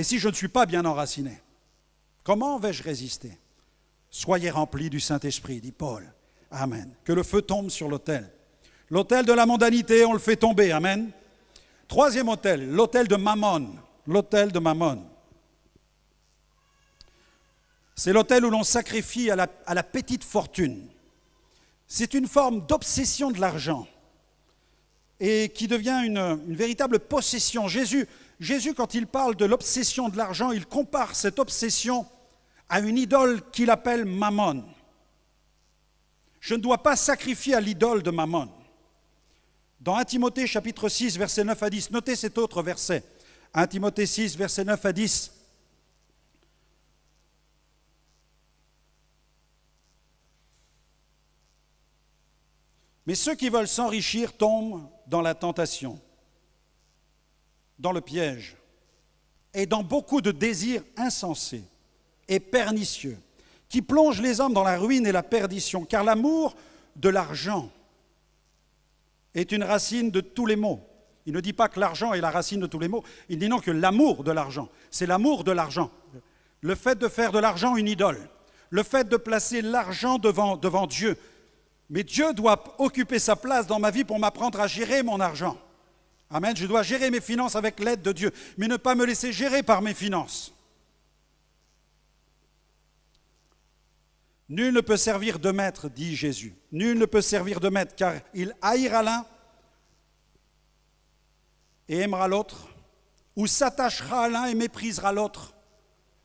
Et si je ne suis pas bien enraciné, comment vais-je résister? Soyez remplis du Saint-Esprit, dit Paul. Amen. Que le feu tombe sur l'autel. L'autel de la mondanité, on le fait tomber. Amen. Troisième autel, l'autel de Mammon. L'autel de Mammon. C'est l'autel où l'on sacrifie à la petite fortune. C'est une forme d'obsession de l'argent et qui devient une véritable possession. Jésus, quand il parle de l'obsession de l'argent, il compare cette obsession à une idole qu'il appelle Mammon. Je ne dois pas sacrifier à l'idole de Mammon. Dans 1 Timothée chapitre 6, versets 9 à 10, notez cet autre verset. 1 Timothée 6, versets 9 à 10. Mais ceux qui veulent s'enrichir tombent dans la tentation, dans le piège, et dans beaucoup de désirs insensés et pernicieux, qui plongent les hommes dans la ruine et la perdition, car l'amour de l'argent est une racine de tous les maux. Il ne dit pas que l'argent est la racine de tous les maux, il dit non que l'amour de l'argent, c'est l'amour de l'argent. Le fait de faire de l'argent une idole, le fait de placer l'argent devant Dieu. Mais Dieu doit occuper sa place dans ma vie pour m'apprendre à gérer mon argent. Amen. Je dois gérer mes finances avec l'aide de Dieu, mais ne pas me laisser gérer par mes finances. Nul ne peut servir de maître, dit Jésus. Nul ne peut servir de maître, car il haïra l'un et aimera l'autre, ou s'attachera à l'un et méprisera l'autre.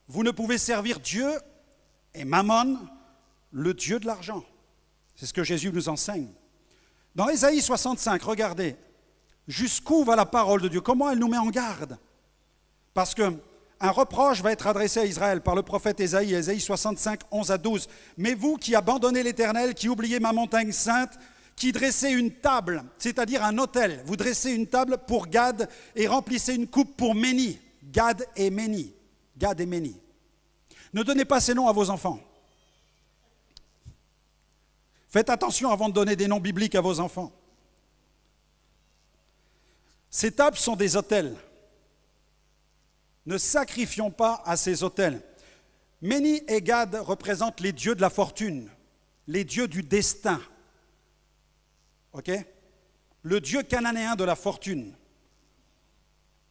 Vous ne pouvez servir Dieu et Mammon, le Dieu de l'argent. C'est ce que Jésus nous enseigne. Dans Ésaïe 65, regardez, jusqu'où va la parole de Dieu? Comment elle nous met en garde? Parce qu'un reproche va être adressé à Israël par le prophète Ésaïe, Ésaïe 65, 11 à 12. « Mais vous qui abandonnez l'Éternel, qui oubliez ma montagne sainte, qui dressez une table, c'est-à-dire un autel, vous dressez une table pour Gad et remplissez une coupe pour Méni. » Gad et Méni. Gad et Méni. Ne donnez pas ces noms à vos enfants. Faites attention avant de donner des noms bibliques à vos enfants. Ces tables sont des autels. Ne sacrifions pas à ces autels. Méni et Gad représentent les dieux de la fortune, les dieux du destin. Ok? Le dieu cananéen de la fortune.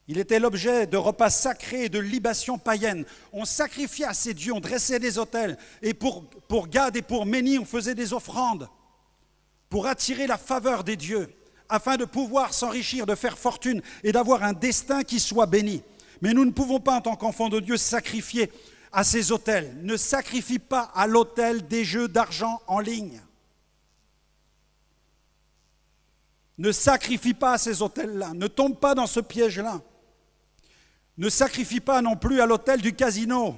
Il était l'objet de repas sacrés et de libations païennes. On sacrifiait à ces dieux, on dressait des autels. Et pour Gad et pour Méni, on faisait des offrandes pour attirer la faveur des dieux, afin de pouvoir s'enrichir, de faire fortune et d'avoir un destin qui soit béni. Mais nous ne pouvons pas, en tant qu'enfants de Dieu, sacrifier à ces autels. Ne sacrifie pas à l'autel des jeux d'argent en ligne. Ne sacrifie pas à ces autels-là. Ne tombe pas dans ce piège-là. Ne sacrifie pas non plus à l'autel du casino.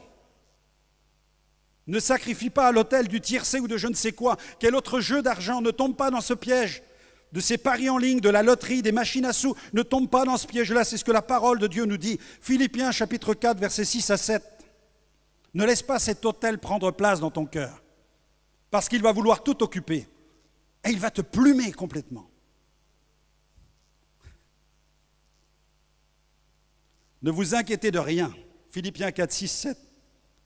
Ne sacrifie pas à l'autel du tiercé ou de je ne sais quoi. Quel autre jeu d'argent? Ne tombe pas dans ce piège de ces paris en ligne, de la loterie, des machines à sous. Ne tombe pas dans ce piège-là. C'est ce que la parole de Dieu nous dit. Philippiens chapitre 4, versets 6 à 7. Ne laisse pas cet autel prendre place dans ton cœur. Parce qu'il va vouloir tout occuper. Et il va te plumer complètement. Ne vous inquiétez de rien. Philippiens 4, 6, 7.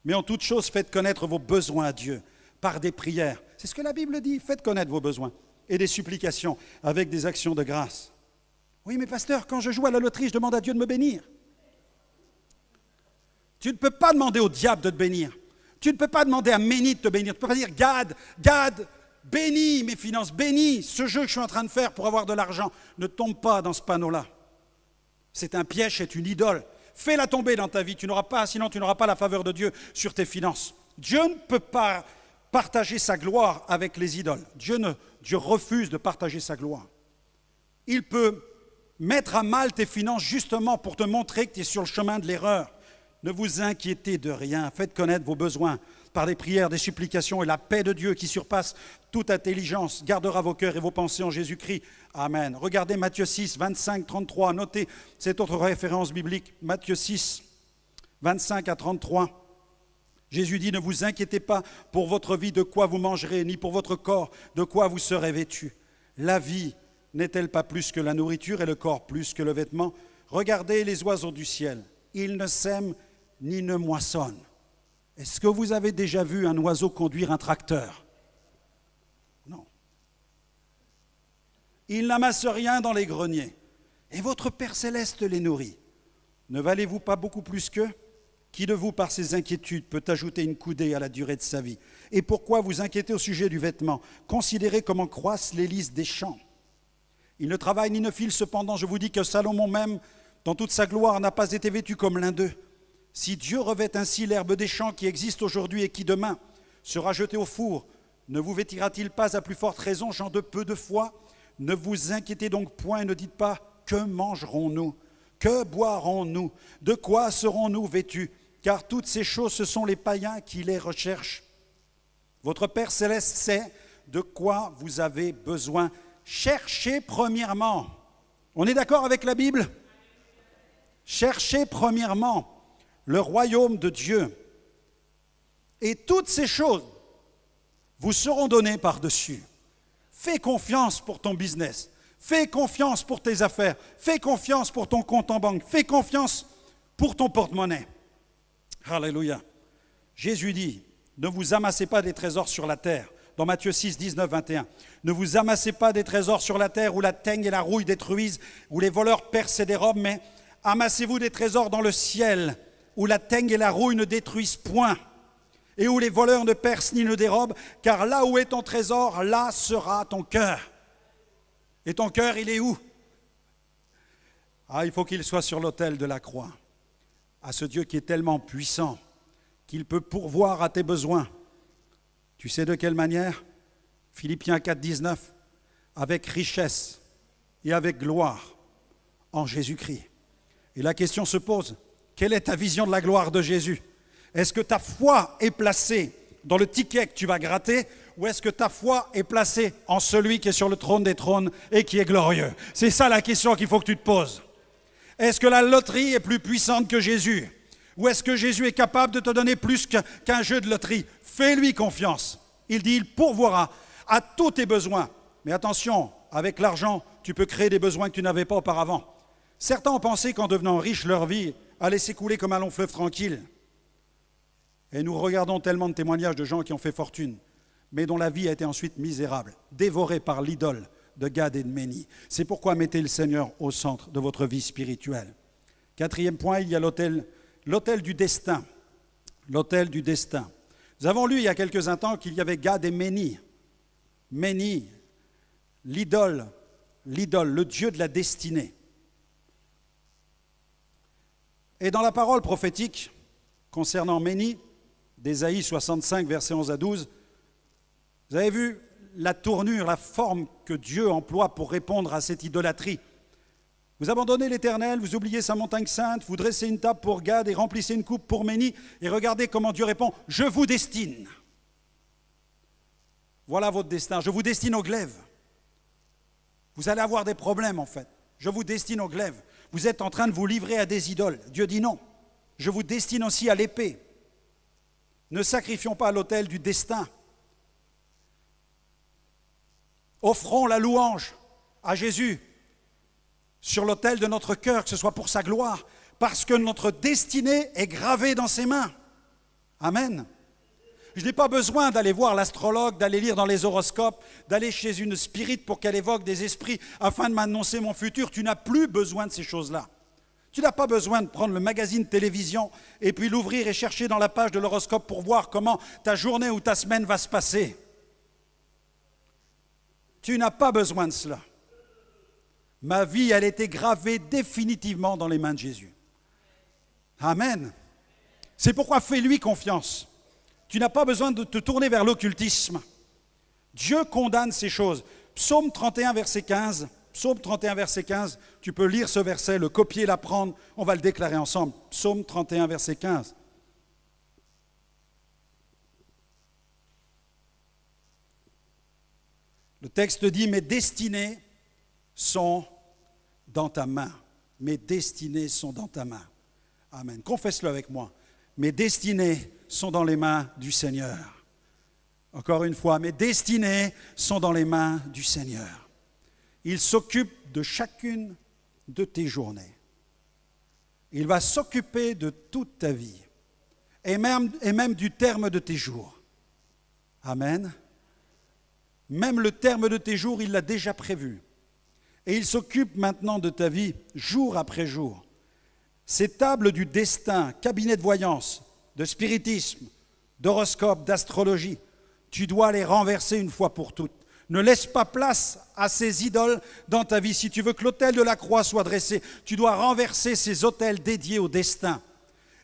Mais en toute chose, faites connaître vos besoins à Dieu par des prières. C'est ce que la Bible dit. Faites connaître vos besoins et des supplications avec des actions de grâce. Oui, mais pasteur, quand je joue à la loterie, je demande à Dieu de me bénir. Tu ne peux pas demander au diable de te bénir. Tu ne peux pas demander à Méni de te bénir. Tu ne peux pas dire, Gad, bénis mes finances, bénis ce jeu que je suis en train de faire pour avoir de l'argent. Ne tombe pas dans ce panneau-là. C'est un piège, c'est une idole. Fais-la tomber dans ta vie, sinon tu n'auras pas la faveur de Dieu sur tes finances. Dieu ne peut pas partager sa gloire avec les idoles. Dieu refuse de partager sa gloire. Il peut mettre à mal tes finances justement pour te montrer que tu es sur le chemin de l'erreur. Ne vous inquiétez de rien, faites connaître vos besoins par des prières, des supplications, et la paix de Dieu qui surpasse toute intelligence gardera vos cœurs et vos pensées en Jésus-Christ. Amen. Regardez Matthieu 6, 25, 33. Notez cette autre référence biblique. Matthieu 6, 25 à 33. Jésus dit, ne vous inquiétez pas pour votre vie de quoi vous mangerez, ni pour votre corps de quoi vous serez vêtus. La vie n'est-elle pas plus que la nourriture et le corps plus que le vêtement? Regardez les oiseaux du ciel. Ils ne sèment ni ne moissonne. Est-ce que vous avez déjà vu un oiseau conduire un tracteur? Non. Il n'amasse rien dans les greniers, et votre Père céleste les nourrit. Ne valez-vous pas beaucoup plus qu'eux? Qui de vous, par ses inquiétudes, peut ajouter une coudée à la durée de sa vie? Et pourquoi vous inquiétez au sujet du vêtement? Considérez comment croissent les lys des champs. Il ne travaille ni ne file, cependant, je vous dis que Salomon même, dans toute sa gloire, n'a pas été vêtu comme l'un d'eux. Si Dieu revêt ainsi l'herbe des champs qui existe aujourd'hui et qui demain sera jetée au four, ne vous vêtira-t-il pas à plus forte raison, gens de peu de foi? Ne vous inquiétez donc point et ne dites pas « Que mangerons-nous? Que boirons-nous? De quoi serons-nous vêtus ?» Car toutes ces choses, ce sont les païens qui les recherchent. Votre Père céleste sait de quoi vous avez besoin. Cherchez premièrement. On est d'accord avec la Bible? Cherchez premièrement le royaume de Dieu. Et toutes ces choses vous seront données par-dessus. Fais confiance pour ton business. Fais confiance pour tes affaires. Fais confiance pour ton compte en banque. Fais confiance pour ton porte-monnaie. Alléluia. Jésus dit, ne vous amassez pas des trésors sur la terre. Dans Matthieu 6, 19, 21. Ne vous amassez pas des trésors sur la terre où la teigne et la rouille détruisent, où les voleurs percent et dérobent, mais amassez-vous des trésors dans le ciel, où la teigne et la rouille ne détruisent point, et où les voleurs ne percent ni ne dérobent, car là où est ton trésor, là sera ton cœur. Et ton cœur, il est où? Ah, il faut qu'il soit sur l'autel de la croix. À ce Dieu qui est tellement puissant qu'il peut pourvoir à tes besoins. Tu sais de quelle manière? Philippiens 4, 19, avec richesse et avec gloire en Jésus-Christ. Et la question se pose, quelle est ta vision de la gloire de Jésus? Est-ce que ta foi est placée dans le ticket que tu vas gratter, ou est-ce que ta foi est placée en celui qui est sur le trône des trônes et qui est glorieux? C'est ça la question qu'il faut que tu te poses. Est-ce que la loterie est plus puissante que Jésus? Ou est-ce que Jésus est capable de te donner plus qu'un jeu de loterie? Fais-lui confiance. Il dit, il pourvoira à tous tes besoins. Mais attention, avec l'argent, tu peux créer des besoins que tu n'avais pas auparavant. Certains ont pensé qu'en devenant riches, leur vie allait s'écouler comme un long fleuve tranquille. Et nous regardons tellement de témoignages de gens qui ont fait fortune, mais dont la vie a été ensuite misérable, dévorée par l'idole de Gad et de Méni. C'est pourquoi mettez le Seigneur au centre de votre vie spirituelle. Quatrième point, il y a l'autel du destin. L'autel du destin. Nous avons lu il y a quelques instants qu'il y avait Gad et Méni. Méni, l'idole, le Dieu de la destinée. Et dans la parole prophétique concernant Méni, d'Ésaïe 65, versets 11 à 12, vous avez vu la tournure, la forme que Dieu emploie pour répondre à cette idolâtrie. Vous abandonnez l'Éternel, vous oubliez sa montagne sainte, vous dressez une table pour Gad et remplissez une coupe pour Méni, et regardez comment Dieu répond, « Je vous destine. » Voilà votre destin, je vous destine au glaive. Vous allez avoir des problèmes en fait. Je vous destine au glaive. Vous êtes en train de vous livrer à des idoles. Dieu dit non. Je vous destine aussi à l'épée. Ne sacrifions pas à l'autel du destin. Offrons la louange à Jésus sur l'autel de notre cœur, que ce soit pour sa gloire, parce que notre destinée est gravée dans ses mains. Amen. Je n'ai pas besoin d'aller voir l'astrologue, d'aller lire dans les horoscopes, d'aller chez une spirite pour qu'elle évoque des esprits afin de m'annoncer mon futur. Tu n'as plus besoin de ces choses-là. Tu n'as pas besoin de prendre le magazine télévision et puis l'ouvrir et chercher dans la page de l'horoscope pour voir comment ta journée ou ta semaine va se passer. Tu n'as pas besoin de cela. Ma vie, elle a été gravée définitivement dans les mains de Jésus. Amen. C'est pourquoi fais-lui confiance. Tu n'as pas besoin de te tourner vers l'occultisme. Dieu condamne ces choses. Psaume 31, verset 15. Psaume 31, verset 15. Tu peux lire ce verset, le copier, l'apprendre. On va le déclarer ensemble. Psaume 31, verset 15. Le texte dit « Mes destinées sont dans ta main. Mes destinées sont dans ta main. » Amen. Confesse-le avec moi. Mes destinées sont dans les mains du Seigneur. Encore une fois, mes destinées sont dans les mains du Seigneur. Il s'occupe de chacune de tes journées. Il va s'occuper de toute ta vie. et même du terme de tes jours. Amen. Même le terme de tes jours, il l'a déjà prévu. Et il s'occupe maintenant de ta vie, jour après jour. Ces tables du destin, cabinet de voyance, de spiritisme, d'horoscope, d'astrologie, tu dois les renverser une fois pour toutes. Ne laisse pas place à ces idoles dans ta vie. Si tu veux que l'autel de la croix soit dressé, tu dois renverser ces autels dédiés au destin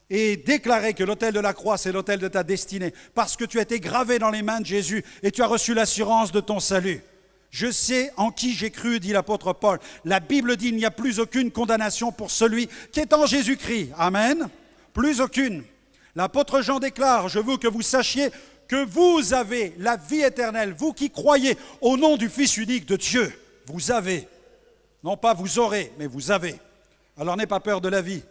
et déclarer que l'autel de la croix, c'est l'autel de ta destinée, parce que tu as été gravé dans les mains de Jésus et tu as reçu l'assurance de ton salut. Je sais en qui j'ai cru, dit l'apôtre Paul. La Bible dit qu'il n'y a plus aucune condamnation pour celui qui est en Jésus-Christ. Amen. Plus aucune. L'apôtre Jean déclare, je veux que vous sachiez que vous avez la vie éternelle, vous qui croyez au nom du Fils unique de Dieu. Vous avez. Non pas vous aurez, mais vous avez. Alors n'aie pas peur de la vie.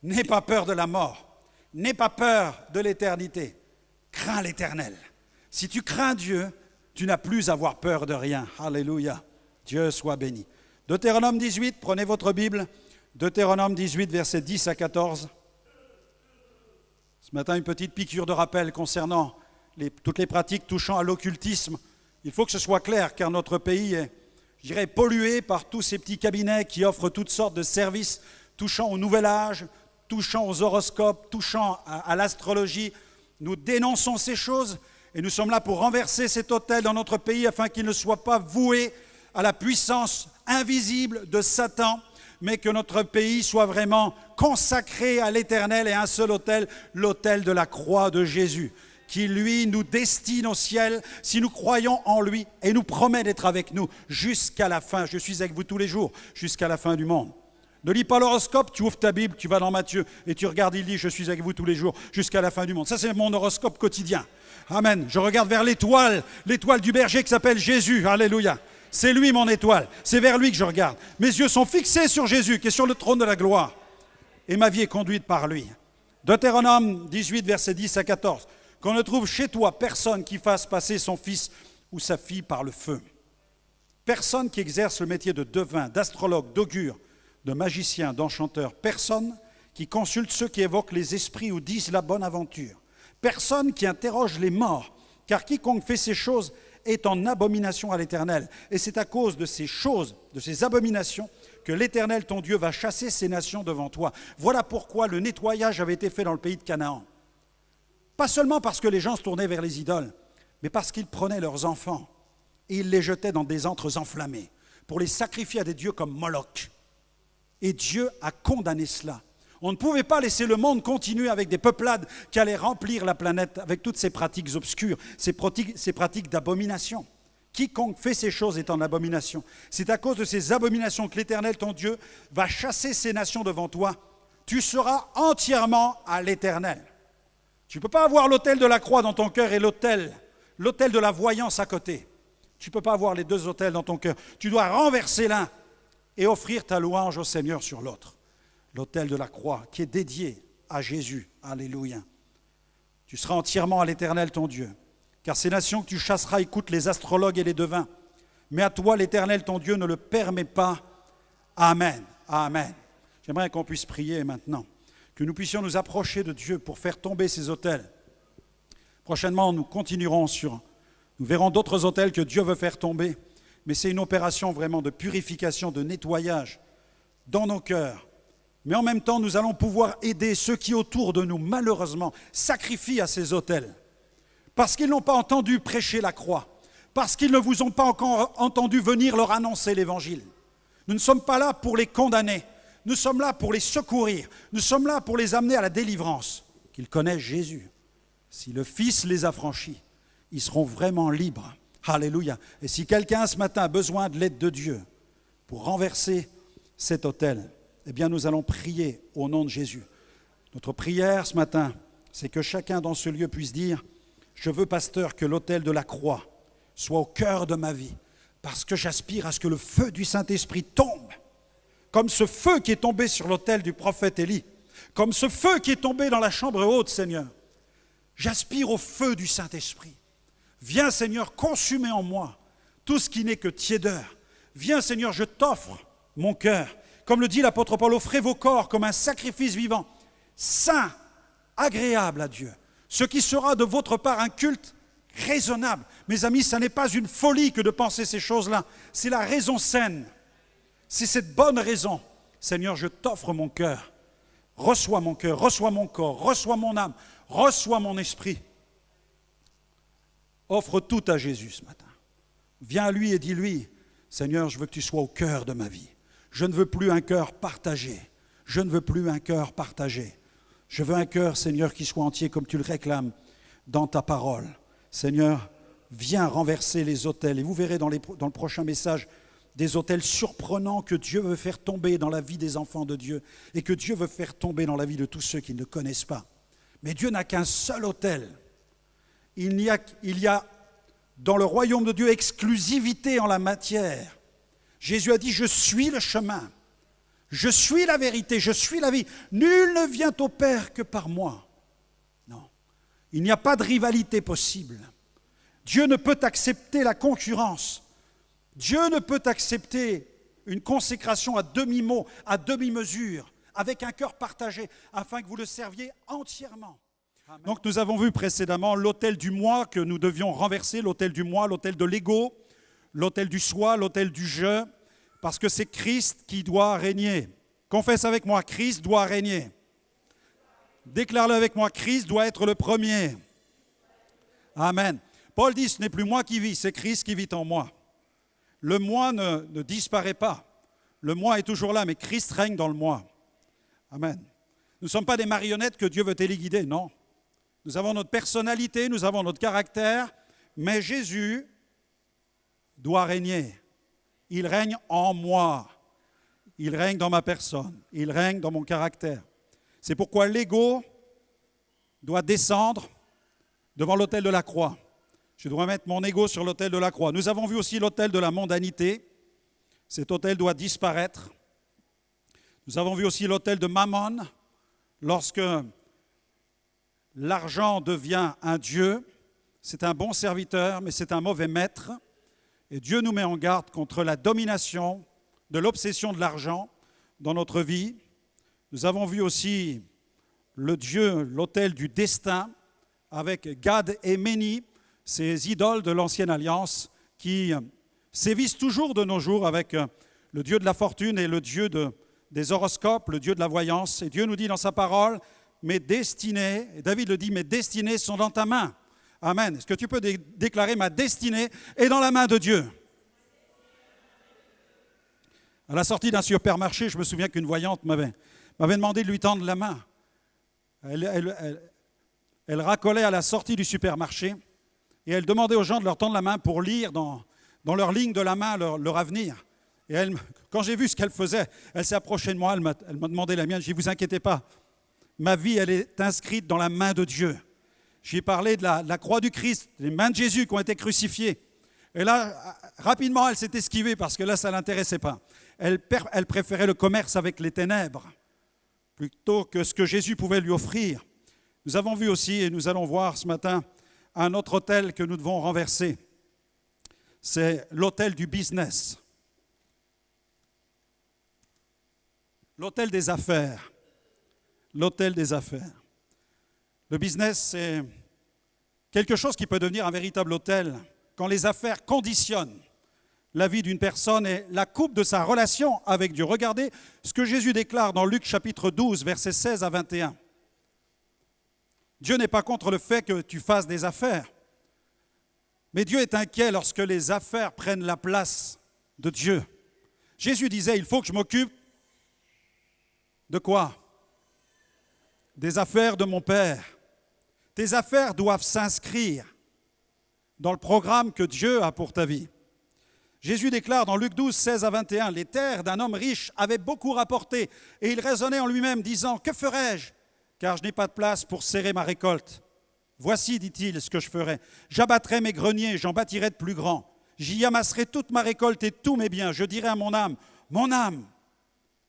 N'aie pas peur de la mort. N'aie pas peur de l'éternité. Crains l'Éternel. Si tu crains Dieu, tu n'as plus à avoir peur de rien. Alléluia. Dieu soit béni. Deutéronome 18, prenez votre Bible. Deutéronome 18, versets 10 à 14. Ce matin, une petite piqûre de rappel concernant toutes les pratiques touchant à l'occultisme. Il faut que ce soit clair, car notre pays est, je dirais, pollué par tous ces petits cabinets qui offrent toutes sortes de services touchant au nouvel âge, touchant aux horoscopes, touchant à l'astrologie. Nous dénonçons ces choses et nous sommes là pour renverser cet autel dans notre pays afin qu'il ne soit pas voué à la puissance invisible de Satan, mais que notre pays soit vraiment consacré à l'Éternel et à un seul autel, l'autel de la croix de Jésus, qui lui nous destine au ciel si nous croyons en lui et nous promet d'être avec nous jusqu'à la fin. Je suis avec vous tous les jours jusqu'à la fin du monde. Ne lis pas l'horoscope, tu ouvres ta Bible, tu vas dans Matthieu et tu regardes, il dit « Je suis avec vous tous les jours jusqu'à la fin du monde ». Ça, c'est mon horoscope quotidien. Amen. Je regarde vers l'étoile du berger qui s'appelle Jésus. Alléluia. C'est lui mon étoile. C'est vers lui que je regarde. Mes yeux sont fixés sur Jésus qui est sur le trône de la gloire. Et ma vie est conduite par lui. Deutéronome 18, versets 10 à 14. Qu'on ne trouve chez toi personne qui fasse passer son fils ou sa fille par le feu. Personne qui exerce le métier de devin, d'astrologue, d'augure, de magicien, d'enchanteur. Personne qui consulte ceux qui évoquent les esprits ou disent la bonne aventure. Personne qui interroge les morts, car quiconque fait ces choses est en abomination à l'Éternel. Et c'est à cause de ces choses, de ces abominations, que l'Éternel, ton Dieu, va chasser ces nations devant toi. Voilà pourquoi le nettoyage avait été fait dans le pays de Canaan. Pas seulement parce que les gens se tournaient vers les idoles, mais parce qu'ils prenaient leurs enfants et ils les jetaient dans des antres enflammés pour les sacrifier à des dieux comme Moloch. Et Dieu a condamné cela. On ne pouvait pas laisser le monde continuer avec des peuplades qui allaient remplir la planète avec toutes ces pratiques obscures, ces pratiques d'abomination. Quiconque fait ces choses est en abomination. C'est à cause de ces abominations que l'Éternel, ton Dieu, va chasser ces nations devant toi. Tu seras entièrement à l'Éternel. Tu ne peux pas avoir l'autel de la croix dans ton cœur et l'autel de la voyance à côté. Tu ne peux pas avoir les deux autels dans ton cœur. Tu dois renverser l'un et offrir ta louange au Seigneur sur l'autre. L'autel de la croix qui est dédié à Jésus. Alléluia. Tu seras entièrement à l'Éternel, ton Dieu. Car ces nations que tu chasseras écoutent les astrologues et les devins. Mais à toi, l'Éternel, ton Dieu, ne le permet pas. Amen. Amen. J'aimerais qu'on puisse prier maintenant. Que nous puissions nous approcher de Dieu pour faire tomber ces autels. Prochainement, nous continuerons nous verrons d'autres autels que Dieu veut faire tomber. Mais c'est une opération vraiment de purification, de nettoyage dans nos cœurs. Mais en même temps, nous allons pouvoir aider ceux qui autour de nous, malheureusement, sacrifient à ces autels. Parce qu'ils n'ont pas entendu prêcher la croix. Parce qu'ils ne vous ont pas encore entendu venir leur annoncer l'évangile. Nous ne sommes pas là pour les condamner. Nous sommes là pour les secourir. Nous sommes là pour les amener à la délivrance. Qu'ils connaissent Jésus. Si le Fils les a franchis, ils seront vraiment libres. Alléluia. Et si quelqu'un ce matin a besoin de l'aide de Dieu pour renverser cet autel, eh bien nous allons prier au nom de Jésus. Notre prière ce matin, c'est que chacun dans ce lieu puisse dire « Je veux, pasteur, que l'autel de la croix soit au cœur de ma vie, parce que j'aspire à ce que le feu du Saint-Esprit tombe, comme ce feu qui est tombé sur l'autel du prophète Élie, comme ce feu qui est tombé dans la chambre haute, Seigneur. J'aspire au feu du Saint-Esprit. Viens, Seigneur, consumer en moi tout ce qui n'est que tiédeur. Viens, Seigneur, je t'offre mon cœur. Comme le dit l'apôtre Paul, offrez vos corps comme un sacrifice vivant, saint, agréable à Dieu, ce qui sera de votre part un culte raisonnable. Mes amis, ce n'est pas une folie que de penser ces choses-là, c'est la raison saine. C'est cette bonne raison. Seigneur, je t'offre mon cœur. Reçois mon cœur, reçois mon corps, reçois mon âme, reçois mon esprit. Offre tout à Jésus ce matin. Viens à lui et dis-lui, Seigneur, je veux que tu sois au cœur de ma vie. Je ne veux plus un cœur partagé. Je ne veux plus un cœur partagé. Je veux un cœur, Seigneur, qui soit entier comme tu le réclames dans ta parole. Seigneur, viens renverser les autels. Et vous verrez dans le prochain message des autels surprenants que Dieu veut faire tomber dans la vie des enfants de Dieu et que Dieu veut faire tomber dans la vie de tous ceux qui ne le connaissent pas. Mais Dieu n'a qu'un seul autel. Il y a dans le royaume de Dieu exclusivité en la matière. Jésus a dit, je suis le chemin, je suis la vérité, je suis la vie. Nul ne vient au Père que par moi. Non, il n'y a pas de rivalité possible. Dieu ne peut accepter la concurrence. Dieu ne peut accepter une consécration à demi-mot, à demi-mesure, avec un cœur partagé, afin que vous le serviez entièrement. Amen. Donc nous avons vu précédemment l'autel du moi que nous devions renverser, l'autel du moi, l'autel de l'ego, l'autel du soi, l'autel du je, parce que c'est Christ qui doit régner. Confesse avec moi, Christ doit régner. Déclare-le avec moi, Christ doit être le premier. Amen. Paul dit, ce n'est plus moi qui vis, c'est Christ qui vit en moi. Le moi ne disparaît pas. Le moi est toujours là, mais Christ règne dans le moi. Amen. Nous ne sommes pas des marionnettes que Dieu veut téléguider, non. Nous avons notre personnalité, nous avons notre caractère, mais Jésus doit régner. Il règne en moi. Il règne dans ma personne. Il règne dans mon caractère. C'est pourquoi l'ego doit descendre devant l'autel de la croix. Je dois mettre mon ego sur l'autel de la croix. Nous avons vu aussi l'autel de la mondanité. Cet autel doit disparaître. Nous avons vu aussi l'autel de Mammon. Lorsque l'argent devient un dieu, c'est un bon serviteur, mais c'est un mauvais maître. Et Dieu nous met en garde contre la domination de l'obsession de l'argent dans notre vie. Nous avons vu aussi l'autel du destin, avec Gad et Méni, ces idoles de l'ancienne alliance qui sévissent toujours de nos jours avec le Dieu de la fortune et le Dieu des horoscopes, le Dieu de la voyance. Et Dieu nous dit dans sa parole, mes destinées, et David le dit, mes destinées sont dans ta main. Amen. Est-ce que tu peux déclarer ma destinée est dans la main de Dieu? À la sortie d'un supermarché, je me souviens qu'une voyante m'avait demandé de lui tendre la main. Elle racolait à la sortie du supermarché et elle demandait aux gens de leur tendre la main pour lire dans leur ligne de la main leur avenir. Et quand j'ai vu ce qu'elle faisait, elle s'est approchée de moi, elle m'a demandé la mienne. Je dis, vous inquiétez pas, ma vie, elle est inscrite dans la main de Dieu. J'ai parlé de la croix du Christ, les mains de Jésus qui ont été crucifiées. Et là, rapidement, elle s'est esquivée parce que là, ça ne l'intéressait pas. Elle préférait le commerce avec les ténèbres plutôt que ce que Jésus pouvait lui offrir. Nous avons vu aussi, et nous allons voir ce matin, un autre autel que nous devons renverser. C'est l'autel du business. L'autel des affaires. L'autel des affaires. Le business, c'est quelque chose qui peut devenir un véritable autel quand les affaires conditionnent la vie d'une personne et la coupe de sa relation avec Dieu. Regardez ce que Jésus déclare dans Luc chapitre 12, versets 16 à 21. Dieu n'est pas contre le fait que tu fasses des affaires, mais Dieu est inquiet lorsque les affaires prennent la place de Dieu. Jésus disait, il faut que je m'occupe de quoi? Des affaires de mon Père. Tes affaires doivent s'inscrire dans le programme que Dieu a pour ta vie. Jésus déclare dans Luc 12, 16 à 21, « Les terres d'un homme riche avaient beaucoup rapporté, et il raisonnait en lui-même, disant, « Que ferai-je? Car je n'ai pas de place pour serrer ma récolte. Voici, dit-il, ce que je ferai. J'abattrai mes greniers, j'en bâtirai de plus grands. J'y amasserai toute ma récolte et tous mes biens. Je dirai à mon âme,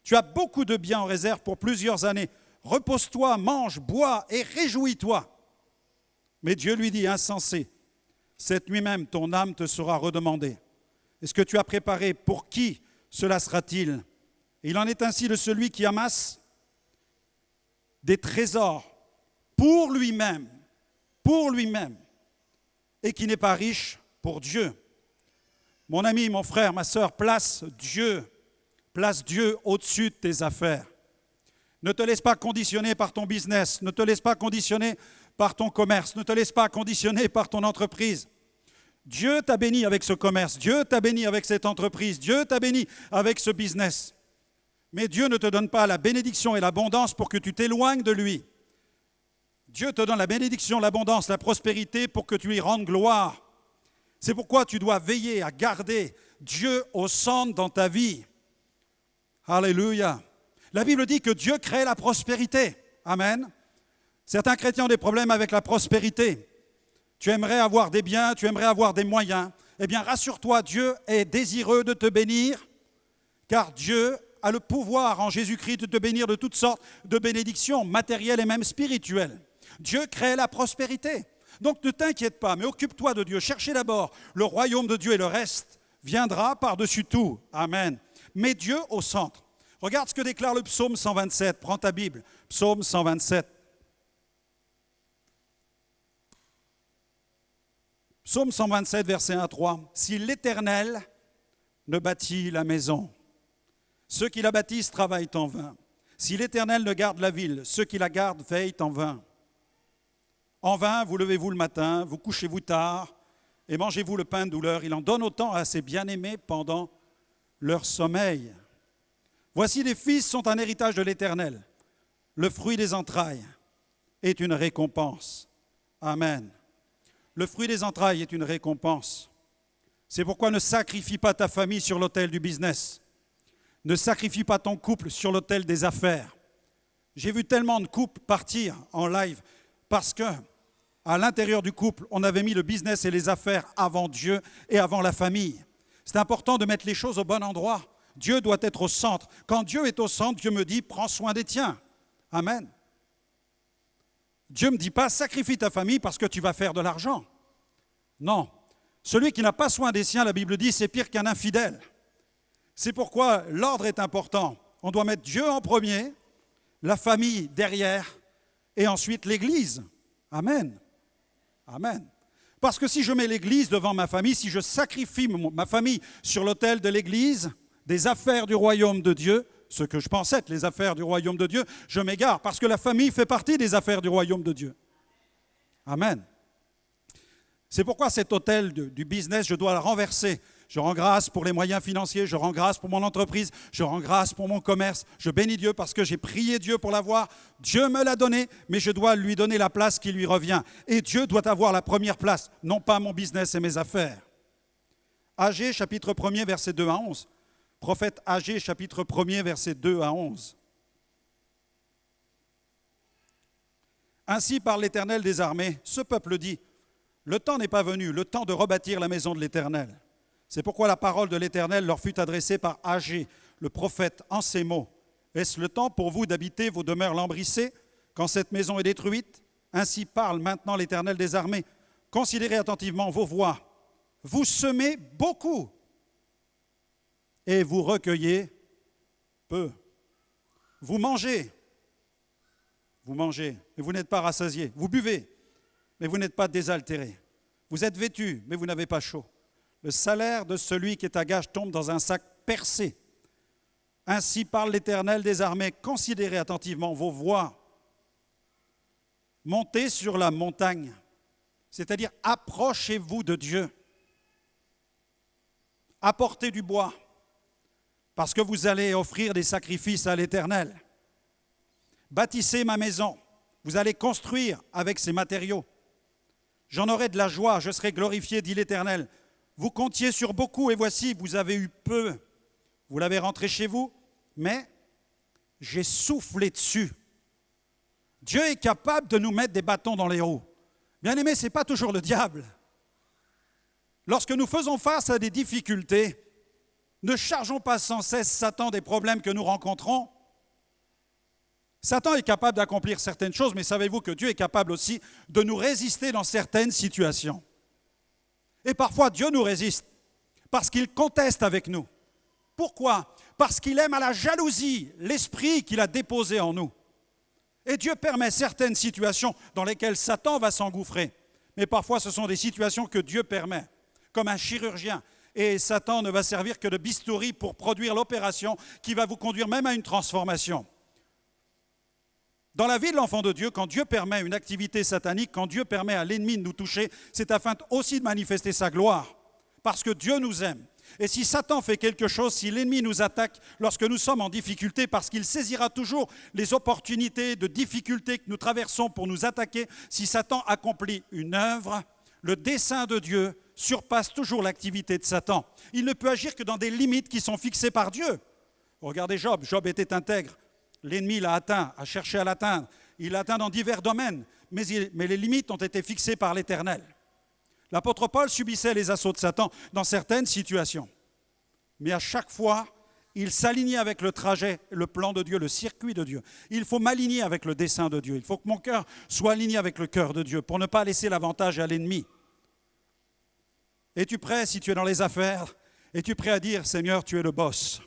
tu as beaucoup de biens en réserve pour plusieurs années. Repose-toi, mange, bois et réjouis-toi. » Mais Dieu lui dit, « Insensé, cette nuit même ton âme te sera redemandée. Est-ce que tu as préparé pour qui cela sera-t-il? Il en est ainsi de celui qui amasse des trésors pour lui-même, et qui n'est pas riche pour Dieu. Mon ami, mon frère, ma sœur, place Dieu au-dessus de tes affaires. Ne te laisse pas conditionner par ton business, ne te laisse pas conditionner par ton commerce, ne te laisse pas conditionner par ton entreprise. Dieu t'a béni avec ce commerce, Dieu t'a béni avec cette entreprise, Dieu t'a béni avec ce business. Mais Dieu ne te donne pas la bénédiction et l'abondance pour que tu t'éloignes de lui. Dieu te donne la bénédiction, l'abondance, la prospérité pour que tu lui rendes gloire. C'est pourquoi tu dois veiller à garder Dieu au centre dans ta vie. Alléluia. La Bible dit que Dieu crée la prospérité. Amen. Certains chrétiens ont des problèmes avec la prospérité. Tu aimerais avoir des biens, tu aimerais avoir des moyens. Eh bien, rassure-toi, Dieu est désireux de te bénir, car Dieu a le pouvoir en Jésus-Christ de te bénir de toutes sortes de bénédictions matérielles et même spirituelles. Dieu crée la prospérité. Donc ne t'inquiète pas, mais occupe-toi de Dieu. Cherchez d'abord le royaume de Dieu et le reste viendra par-dessus tout. Amen. Mets Dieu au centre. Regarde ce que déclare le psaume 127. Prends ta Bible. Psaume 127. Psaume 127, verset 1 à 3. Si l'Éternel ne bâtit la maison, ceux qui la bâtissent travaillent en vain. Si l'Éternel ne garde la ville, ceux qui la gardent veillent en vain. En vain, vous levez-vous le matin, vous couchez-vous tard, et mangez-vous le pain de douleur. Il en donne autant à ses bien-aimés pendant leur sommeil. Voici les fils sont un héritage de l'Éternel. Le fruit des entrailles est une récompense. Amen. Le fruit des entrailles est une récompense. C'est pourquoi ne sacrifie pas ta famille sur l'autel du business. Ne sacrifie pas ton couple sur l'autel des affaires. J'ai vu tellement de couples partir en live parce que à l'intérieur du couple, on avait mis le business et les affaires avant Dieu et avant la famille. C'est important de mettre les choses au bon endroit. Dieu doit être au centre. Quand Dieu est au centre, Dieu me dit, prends soin des tiens. Amen. Dieu ne me dit pas, sacrifie ta famille parce que tu vas faire de l'argent. Non. Celui qui n'a pas soin des siens, la Bible dit, c'est pire qu'un infidèle. C'est pourquoi l'ordre est important. On doit mettre Dieu en premier, la famille derrière, et ensuite l'Église. Amen. Amen. Parce que si je mets l'Église devant ma famille, si je sacrifie ma famille sur l'autel de l'Église, des affaires du royaume de Dieu, ce que je pensais être les affaires du royaume de Dieu, je m'égare, parce que la famille fait partie des affaires du royaume de Dieu. Amen. C'est pourquoi cet autel du business, je dois le renverser. Je rends grâce pour les moyens financiers, je rends grâce pour mon entreprise, je rends grâce pour mon commerce. Je bénis Dieu parce que j'ai prié Dieu pour l'avoir. Dieu me l'a donné, mais je dois lui donner la place qui lui revient. Et Dieu doit avoir la première place, non pas mon business et mes affaires. Agée, chapitre 1er, verset 2 à 11. Prophète Agée, chapitre 1er, verset 2 à 11. Ainsi parle l'Éternel des armées, ce peuple dit, le temps n'est pas venu, le temps de rebâtir la maison de l'Éternel. C'est pourquoi la parole de l'Éternel leur fut adressée par Agée, le prophète, en ces mots. Est-ce le temps pour vous d'habiter vos demeures lambrissées quand cette maison est détruite? Ainsi parle maintenant l'Éternel des armées. Considérez attentivement vos voies. Vous semez beaucoup et vous recueillez peu. Vous mangez, mais vous n'êtes pas rassasiés. Vous buvez, mais vous n'êtes pas désaltérés. Vous êtes vêtus, mais vous n'avez pas chaud. Le salaire de celui qui est à gage tombe dans un sac percé. Ainsi parle l'Éternel des armées. Considérez attentivement vos voies. Montez sur la montagne, c'est-à-dire approchez-vous de Dieu. Apportez du bois, parce que vous allez offrir des sacrifices à l'Éternel. Bâtissez ma maison, vous allez construire avec ces matériaux. J'en aurai de la joie, je serai glorifié, dit l'Éternel. Vous comptiez sur beaucoup et voici, vous avez eu peu. Vous l'avez rentré chez vous, mais j'ai soufflé dessus. Dieu est capable de nous mettre des bâtons dans les roues. Bien-aimés, ce n'est pas toujours le diable. Lorsque nous faisons face à des difficultés, ne chargeons pas sans cesse Satan des problèmes que nous rencontrons. Satan est capable d'accomplir certaines choses, mais savez-vous que Dieu est capable aussi de nous résister dans certaines situations. Et parfois, Dieu nous résiste parce qu'il conteste avec nous. Pourquoi? Parce qu'il aime à la jalousie l'esprit qu'il a déposé en nous. Et Dieu permet certaines situations dans lesquelles Satan va s'engouffrer. Mais parfois, ce sont des situations que Dieu permet, comme un chirurgien. Et Satan ne va servir que de bistouri pour produire l'opération qui va vous conduire même à une transformation. Dans la vie de l'enfant de Dieu, quand Dieu permet une activité satanique, quand Dieu permet à l'ennemi de nous toucher, c'est afin aussi de manifester sa gloire, parce que Dieu nous aime. Et si Satan fait quelque chose, si l'ennemi nous attaque lorsque nous sommes en difficulté, parce qu'il saisira toujours les opportunités de difficultés que nous traversons pour nous attaquer, si Satan accomplit une œuvre, le dessein de Dieu surpasse toujours l'activité de Satan. Il ne peut agir que dans des limites qui sont fixées par Dieu. Regardez Job, Job était intègre. L'ennemi l'a atteint, a cherché à l'atteindre. Il l'a atteint dans divers domaines, mais les limites ont été fixées par l'Éternel. L'apôtre Paul subissait les assauts de Satan dans certaines situations. Mais à chaque fois, il s'alignait avec le trajet, le plan de Dieu, le circuit de Dieu. Il faut m'aligner avec le dessein de Dieu. Il faut que mon cœur soit aligné avec le cœur de Dieu pour ne pas laisser l'avantage à l'ennemi. Es-tu prêt, si tu es dans les affaires, es-tu prêt à dire, Seigneur, tu es le boss?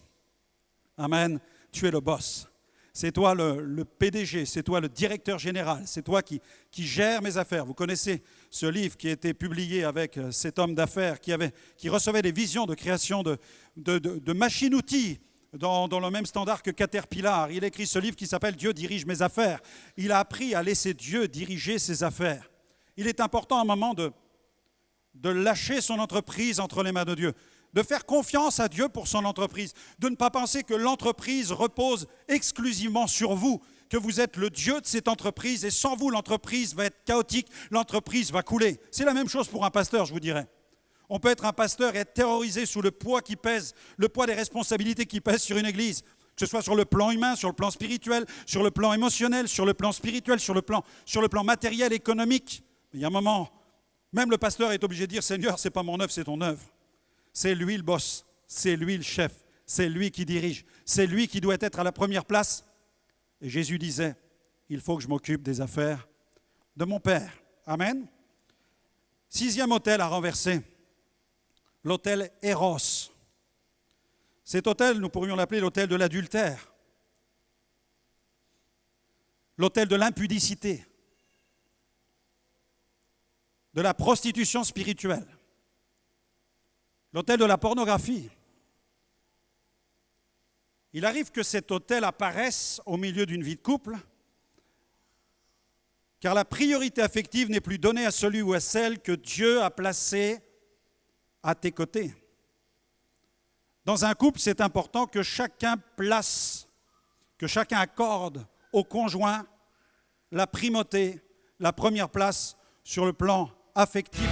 Amen, tu es le boss. C'est toi le PDG, c'est toi le directeur général, c'est toi qui gère mes affaires. Vous connaissez ce livre qui a été publié avec cet homme d'affaires qui recevait des visions de création de machines-outils dans le même standard que Caterpillar. Il écrit ce livre qui s'appelle « Dieu dirige mes affaires ». Il a appris à laisser Dieu diriger ses affaires. Il est important à un moment de lâcher son entreprise entre les mains de Dieu, de faire confiance à Dieu pour son entreprise, de ne pas penser que l'entreprise repose exclusivement sur vous, que vous êtes le Dieu de cette entreprise et sans vous, l'entreprise va être chaotique, l'entreprise va couler. C'est la même chose pour un pasteur, je vous dirais. On peut être un pasteur et être terrorisé sous le poids qui pèse, le poids des responsabilités qui pèsent sur une église, que ce soit sur le plan humain, sur le plan spirituel, sur le plan émotionnel, sur le plan spirituel, sur le plan matériel, économique. Mais il y a un moment, même le pasteur est obligé de dire, Seigneur, ce n'est pas mon œuvre, c'est ton œuvre. C'est lui le boss, c'est lui le chef, c'est lui qui dirige, c'est lui qui doit être à la première place. Et Jésus disait, il faut que je m'occupe des affaires de mon Père. Amen. 6e autel à renverser, l'autel Eros. Cet autel, nous pourrions l'appeler l'autel de l'adultère, l'autel de l'impudicité, de la prostitution spirituelle, l'autel de la pornographie. Il arrive que cet autel apparaisse au milieu d'une vie de couple, car la priorité affective n'est plus donnée à celui ou à celle que Dieu a placé à tes côtés. Dans un couple, c'est important que chacun place, que chacun accorde au conjoint la primauté, la première place sur le plan affectif.